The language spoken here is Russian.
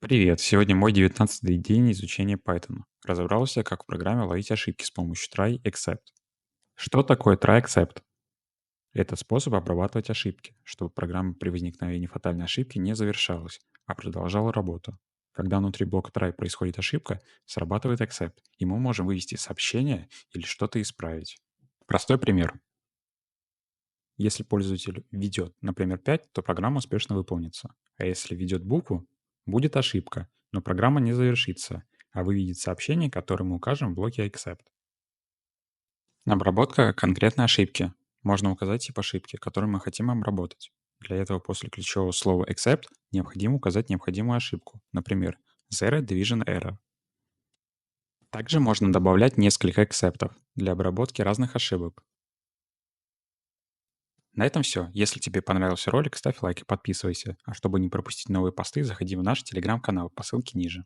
Привет! Сегодня мой 19-й день изучения Python. Разобрался, как в программе ловить ошибки с помощью try except. Что такое try except? Это способ обрабатывать ошибки, чтобы программа при возникновении фатальной ошибки не завершалась, а продолжала работу. Когда внутри блока try происходит ошибка, срабатывает except, и мы можем вывести сообщение или что-то исправить. Простой пример. Если пользователь введет, например, 5, то программа успешно выполнится. А если введет букву, будет ошибка, но программа не завершится, а выведет сообщение, которое мы укажем в блоке accept. Обработка конкретной ошибки. Можно указать тип ошибки, который мы хотим обработать. Для этого после ключевого слова except необходимо указать необходимую ошибку, например, zero division error. Также можно добавлять несколько эксептов для обработки разных ошибок. На этом все. Если тебе понравился ролик, ставь лайк и подписывайся. А чтобы не пропустить новые посты, заходи в наш телеграм-канал по ссылке ниже.